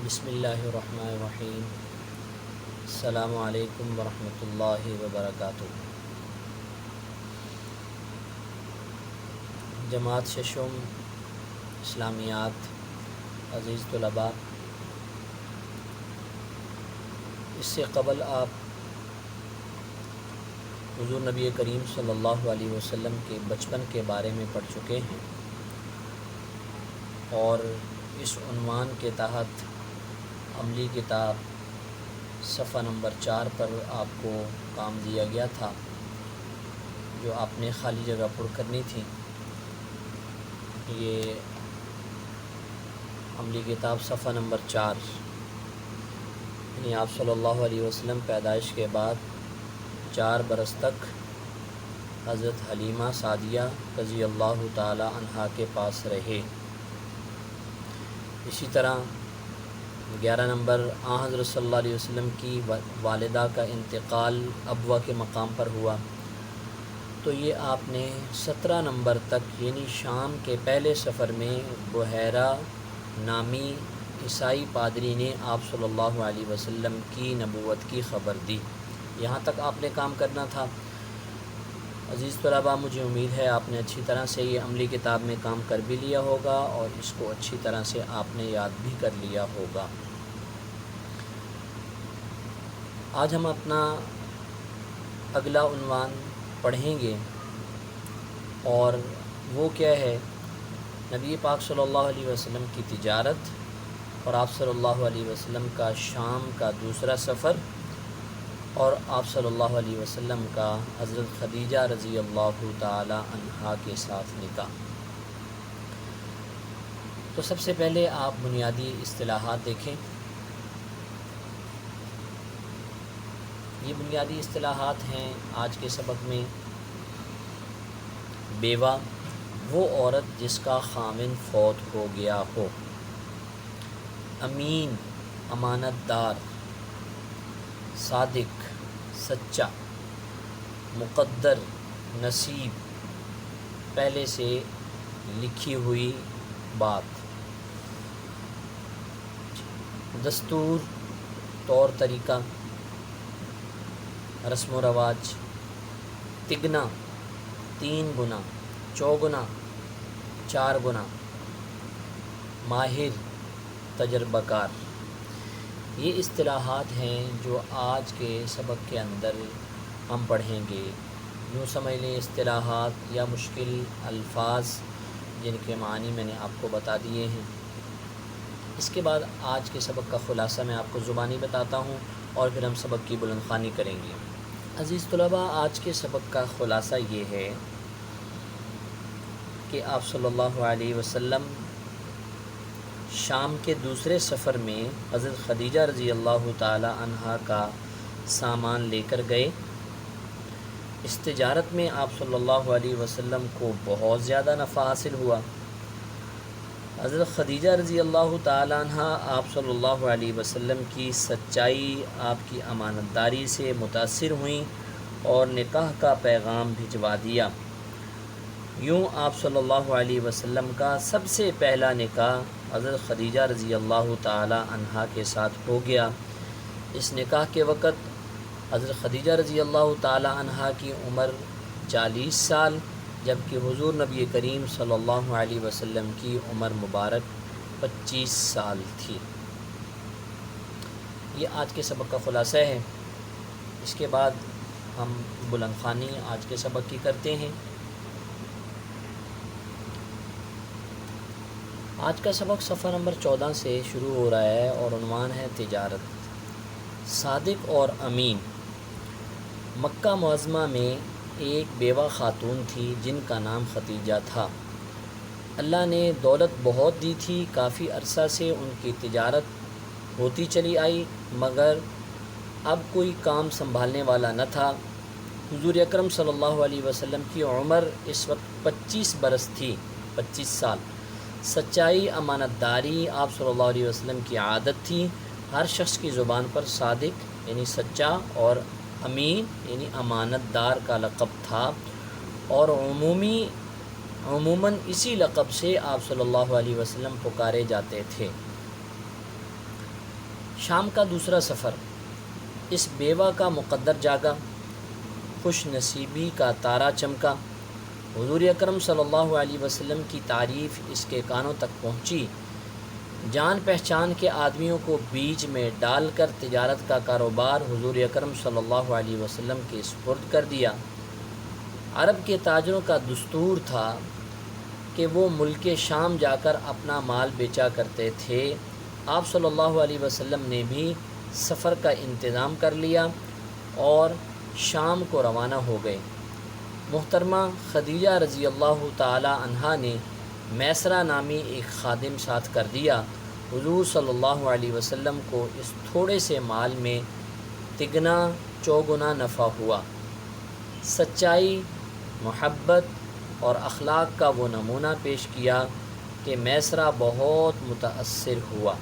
بسم اللہ الرحمن الرحیم۔ السلام علیکم ورحمۃ اللہ وبرکاتہ۔ جماعت ششم اسلامیات، عزیز طلباء، اس سے قبل آپ حضور نبی کریم صلی اللہ علیہ وسلم کے بچپن کے بارے میں پڑھ چکے ہیں، اور اس عنوان کے تحت عملی کتاب صفحہ نمبر 4 پر آپ کو کام دیا گیا تھا، جو آپ نے خالی جگہ پر کرنی تھی۔ یہ عملی کتاب صفحہ نمبر 4، یعنی آپ صلی اللہ علیہ وسلم پیدائش کے بعد 4 برس تک حضرت حلیمہ سعدیہ رضی اللہ تعالی عنہا کے پاس رہے۔ اسی طرح 11 نمبر حضرت صلی اللہ علیہ وسلم کی والدہ کا انتقال ابوا کے مقام پر ہوا، تو یہ آپ نے 17 نمبر تک یعنی شام کے پہلے سفر میں بحیرہ نامی عیسائی پادری نے آپ صلی اللہ علیہ وسلم کی نبوت کی خبر دی۔ یہاں تک آپ نے کام کرنا تھا۔ عزیز طلباء، مجھے امید ہے آپ نے اچھی طرح سے یہ عملی کتاب میں کام کر بھی لیا ہوگا اور اس کو اچھی طرح سے آپ نے یاد بھی کر لیا ہوگا۔ آج ہم اپنا اگلا عنوان پڑھیں گے، اور وہ کیا ہے؟ نبی پاک صلی اللہ علیہ وسلم کی تجارت اور آپ صلی اللہ علیہ وسلم کا شام کا دوسرا سفر، اور آپ صلی اللہ علیہ وسلم کا حضرت خدیجہ رضی اللہ تعالی عنہا کے ساتھ نکاح۔ تو سب سے پہلے آپ بنیادی اصطلاحات دیکھیں۔ یہ بنیادی اصطلاحات ہیں آج کے سبق میں: بیوہ، وہ عورت جس کا خاوند فوت ہو گیا ہو۔ امین، امانت دار۔ صادق، سچا۔ مقدر، نصیب، پہلے سے لکھی ہوئی بات۔ دستور، طور طریقہ، رسم و رواج۔ تگنا، 3 گنا، چوگنا، 4 گنا۔ ماہر، تجربہ کار۔ یہ اصطلاحات ہیں جو آج کے سبق کے اندر ہم پڑھیں گے۔ یوں سمجھ لیں اصطلاحات یا مشکل الفاظ جن کے معنی میں نے آپ کو بتا دیے ہیں۔ اس کے بعد آج کے سبق کا خلاصہ میں آپ کو زبانی بتاتا ہوں، اور پھر ہم سبق کی بلند خوانی کریں گے۔ عزیز طلباء، آج کے سبق کا خلاصہ یہ ہے کہ آپ صلی اللہ علیہ وسلم شام کے دوسرے سفر میں حضرت خدیجہ رضی اللہ تعالی عنہا کا سامان لے کر گئے۔ اس تجارت میں آپ صلی اللہ علیہ وسلم کو بہت زیادہ نفع حاصل ہوا۔ حضرت خدیجہ رضی اللہ تعالی عنہا آپ صلی اللہ علیہ وسلم کی سچائی، آپ کی امانت داری سے متاثر ہوئیں اور نکاح کا پیغام بھجوا دیا۔ یوں آپ صلی اللہ علیہ وسلم کا سب سے پہلا نکاح حضرت خدیجہ رضی اللہ تعالی عنہا کے ساتھ ہو گیا۔ اس نکاح کے وقت حضرت خدیجہ رضی اللہ تعالی عنہا کی عمر 40 سال، جبکہ حضور نبی کریم صلی اللہ علیہ وسلم کی عمر مبارک 25 سال تھی۔ یہ آج کے سبق کا خلاصہ ہے۔ اس کے بعد ہم بلند خوانی آج کے سبق کی کرتے ہیں۔ آج کا سبق صفحہ نمبر 14 سے شروع ہو رہا ہے، اور عنوان ہے تجارت۔ صادق اور امین۔ مکہ معظمہ میں ایک بیوہ خاتون تھی جن کا نام خدیجہ تھا۔ اللہ نے دولت بہت دی تھی، کافی عرصہ سے ان کی تجارت ہوتی چلی آئی، مگر اب کوئی کام سنبھالنے والا نہ تھا۔ حضور اکرم صلی اللہ علیہ وسلم کی عمر اس وقت 25 برس تھی، 25 سال۔ سچائی، امانت داری آپ صلی اللہ علیہ وسلم کی عادت تھی۔ ہر شخص کی زبان پر صادق یعنی سچا اور امین یعنی امانت دار کا لقب تھا، اور عموماً اسی لقب سے آپ صلی اللہ علیہ وسلم پکارے جاتے تھے۔ شام کا دوسرا سفر، اس بیوہ کا مقدر جاگا، خوش نصیبی کا تارا چمکا، حضور اکرم صلی اللہ علیہ وسلم کی تعریف اس کے کانوں تک پہنچی، جان پہچان کے آدمیوں کو بیچ میں ڈال کر تجارت کا کاروبار حضور اکرم صلی اللہ علیہ وسلم کے سپرد کر دیا۔ عرب کے تاجروں کا دستور تھا کہ وہ ملک شام جا کر اپنا مال بیچا کرتے تھے۔ آپ صلی اللہ علیہ وسلم نے بھی سفر کا انتظام کر لیا اور شام کو روانہ ہو گئے۔ محترمہ خدیجہ رضی اللہ تعالی عنہا نے میسرہ نامی ایک خادم ساتھ کر دیا۔ حضور صلی اللہ علیہ وسلم کو اس تھوڑے سے مال میں تگنا چوگنا نفع ہوا۔ سچائی، محبت اور اخلاق کا وہ نمونہ پیش کیا کہ میسرہ بہت متاثر ہوا۔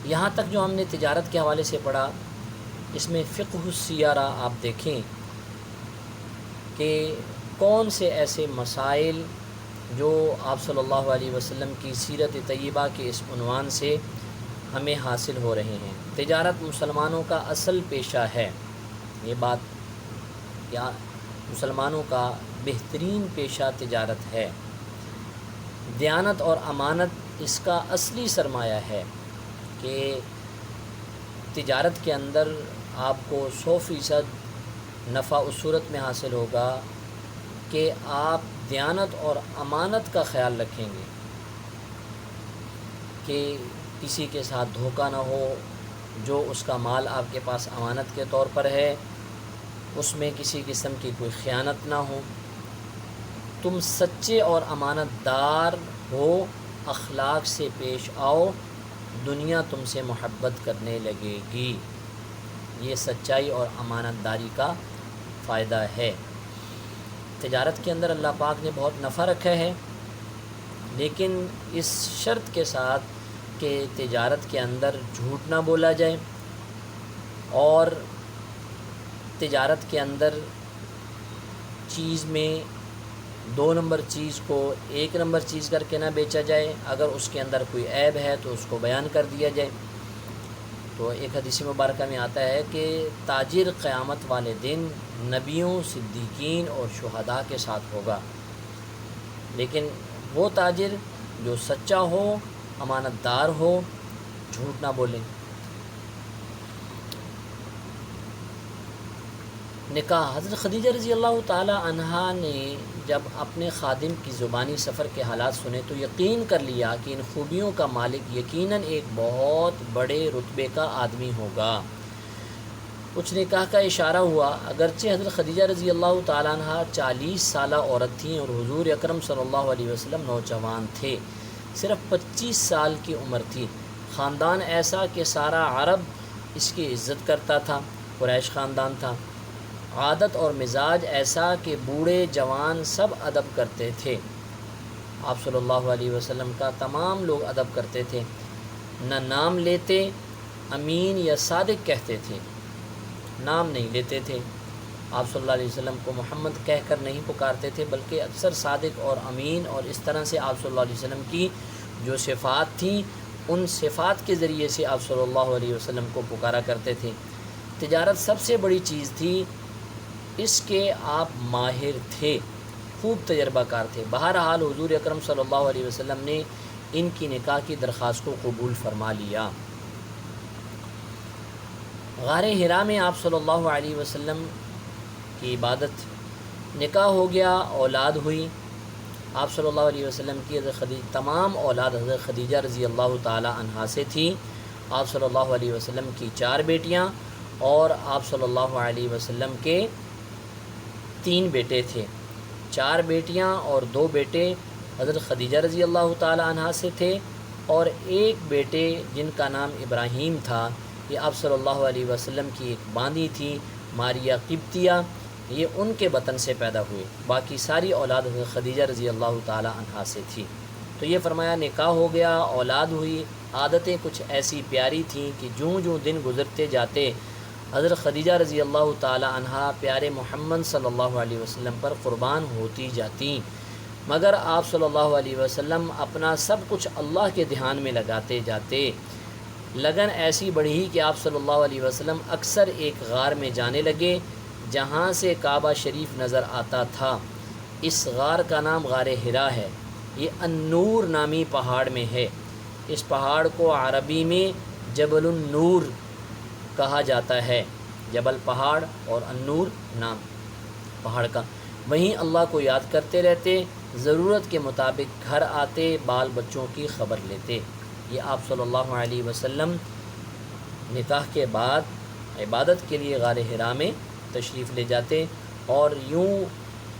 یہاں تک جو ہم نے تجارت کے حوالے سے پڑھا، اس میں فقہ السیارہ آپ دیکھیں کہ کون سے ایسے مسائل جو آپ صلی اللہ علیہ وسلم کی سیرت طیبہ کے اس عنوان سے ہمیں حاصل ہو رہے ہیں۔ تجارت مسلمانوں کا اصل پیشہ ہے، یہ بات کیا مسلمانوں کا بہترین پیشہ تجارت ہے۔ دیانت اور امانت اس کا اصلی سرمایہ ہے کہ تجارت کے اندر آپ کو 100% نفع اس صورت میں حاصل ہوگا کہ آپ دیانت اور امانت کا خیال رکھیں گے کہ کسی کے ساتھ دھوکہ نہ ہو، جو اس کا مال آپ کے پاس امانت کے طور پر ہے اس میں کسی قسم کی کوئی خیانت نہ ہو، تم سچے اور امانت دار ہو، اخلاق سے پیش آؤ، دنیا تم سے محبت کرنے لگے گی۔ یہ سچائی اور امانت داری کا فائدہ ہے۔ تجارت کے اندر اللہ پاک نے بہت نفع رکھا ہے، لیکن اس شرط کے ساتھ کہ تجارت کے اندر جھوٹ نہ بولا جائے، اور تجارت کے اندر چیز میں 2 نمبر چیز کو 1 نمبر چیز کر کے نہ بیچا جائے، اگر اس کے اندر کوئی عیب ہے تو اس کو بیان کر دیا جائے۔ تو ایک حدیث مبارکہ میں آتا ہے کہ تاجر قیامت والے دن نبیوں، صدیقین اور شہداء کے ساتھ ہوگا، لیکن وہ تاجر جو سچا ہو، امانت دار ہو، جھوٹ نہ بولیں۔ نکاح، حضرت خدیجہ رضی اللہ تعالی عنہا نے جب اپنے خادم کی زبانی سفر کے حالات سنے تو یقین کر لیا کہ ان خوبیوں کا مالک یقیناً ایک بہت بڑے رتبے کا آدمی ہوگا۔ کچھ نکاح کا اشارہ ہوا، اگرچہ حضرت خدیجہ رضی اللہ تعالی عنہا 40 سالہ عورت تھیں اور حضور اکرم صلی اللہ علیہ وسلم نوجوان تھے، صرف 25 سال کی عمر تھی۔ خاندان ایسا کہ سارا عرب اس کی عزت کرتا تھا، قریش خاندان تھا۔ عادت اور مزاج ایسا کہ بوڑھے جوان سب ادب کرتے تھے، آپ صلی اللہ علیہ وسلم کا تمام لوگ ادب کرتے تھے، نہ نام لیتے، امین یا صادق کہتے تھے، نام نہیں لیتے تھے۔ آپ صلی اللہ علیہ وسلم کو محمد کہہ کر نہیں پکارتے تھے، بلکہ اکثر صادق اور امین اور اس طرح سے آپ صلی اللہ علیہ وسلم کی جو صفات تھیں ان صفات کے ذریعے سے آپ صلی اللہ علیہ وسلم کو پکارا کرتے تھے۔ تجارت سب سے بڑی چیز تھی، اس کے آپ ماہر تھے، خوب تجربہ کار تھے۔ بہرحال حضور اکرم صلی اللہ علیہ وسلم نے ان کی نکاح کی درخواست کو قبول فرما لیا۔ غار حرا میں آپ صلی اللہ علیہ وسلم کی عبادت، نکاح ہو گیا، اولاد ہوئی۔ آپ صلی اللہ علیہ وسلم کی تمام اولاد حضرت خدیجہ رضی اللہ تعالی عنہا سے تھی۔ آپ صلی اللہ علیہ وسلم کی 4 بیٹیاں اور آپ صلی اللہ علیہ وسلم کے 3 بیٹے تھے۔ 4 بیٹیاں اور 2 بیٹے حضرت خدیجہ رضی اللہ تعالی عنہا سے تھے، اور 1 بیٹے جن کا نام ابراہیم تھا، یہ آپ صلی اللہ علیہ وسلم کی ایک باندی تھی ماریہ قبطیہ، یہ ان کے بطن سے پیدا ہوئے۔ باقی ساری اولاد حضرت خدیجہ رضی اللہ تعالی عنہا سے تھی۔ تو یہ فرمایا نکاح ہو گیا، اولاد ہوئی۔ عادتیں کچھ ایسی پیاری تھیں کہ جوں دن گزرتے جاتے حضرت خدیجہ رضی اللہ تعالی عنہا پیارے محمد صلی اللہ علیہ وسلم پر قربان ہوتی جاتی۔ مگر آپ صلی اللہ علیہ وسلم اپنا سب کچھ اللہ کے دھیان میں لگاتے جاتے۔ لگن ایسی بڑھی کہ آپ صلی اللہ علیہ وسلم اکثر ایک غار میں جانے لگے جہاں سے کعبہ شریف نظر آتا تھا۔ اس غار کا نام غار حرا ہے۔ یہ النور نامی پہاڑ میں ہے۔ اس پہاڑ کو عربی میں جبل النور کہا جاتا ہے۔ جبل پہاڑ اور النور نام پہاڑ کا۔ وہیں اللہ کو یاد کرتے رہتے، ضرورت کے مطابق گھر آتے، بال بچوں کی خبر لیتے۔ یہ آپ صلی اللہ علیہ وسلم نکاح کے بعد عبادت کے لیے غار حرا میں تشریف لے جاتے، اور یوں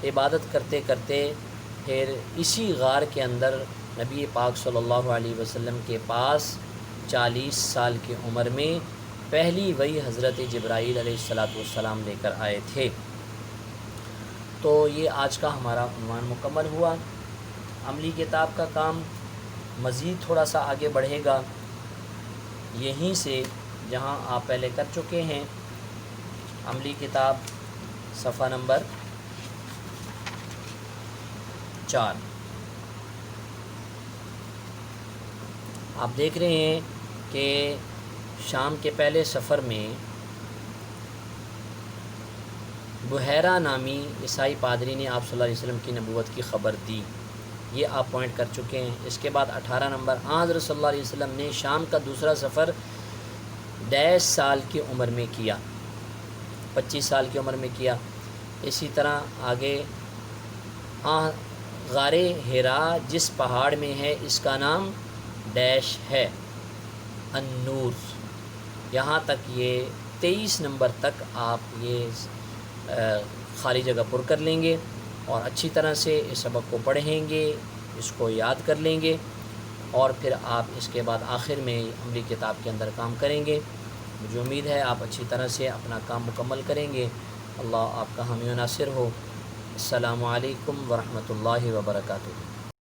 عبادت کرتے کرتے پھر اسی غار کے اندر نبی پاک صلی اللہ علیہ وسلم کے پاس 40 سال کی عمر میں پہلی وحی حضرت جبرائیل علیہ السلام لے کر آئے تھے۔ تو یہ آج کا ہمارا عنوان مکمل ہوا۔ عملی کتاب کا کام مزید تھوڑا سا آگے بڑھے گا یہیں سے جہاں آپ پہلے کر چکے ہیں۔ عملی کتاب صفحہ نمبر 4۔ آپ دیکھ رہے ہیں کہ شام کے پہلے سفر میں بحیرہ نامی عیسائی پادری نے آپ صلی اللہ علیہ وسلم کی نبوت کی خبر دی، یہ آپ پوائنٹ کر چکے ہیں۔ اس کے بعد 18 نمبر، حضرت صلی اللہ علیہ وسلم نے شام کا دوسرا سفر 10 سال کی عمر میں کیا، 25 سال کی عمر میں کیا۔ اسی طرح آگے غار حرا جس پہاڑ میں ہے اس کا نام ڈیش ہے، النور۔ یہاں تک یہ 23 نمبر تک آپ یہ خالی جگہ پر کر لیں گے اور اچھی طرح سے اس سبق کو پڑھیں گے، اس کو یاد کر لیں گے، اور پھر آپ اس کے بعد آخر میں عملی کتاب کے اندر کام کریں گے۔ مجھے امید ہے آپ اچھی طرح سے اپنا کام مکمل کریں گے۔ اللہ آپ کا حامی و ناصر ہو۔ السلام علیکم ورحمۃ اللہ وبرکاتہ۔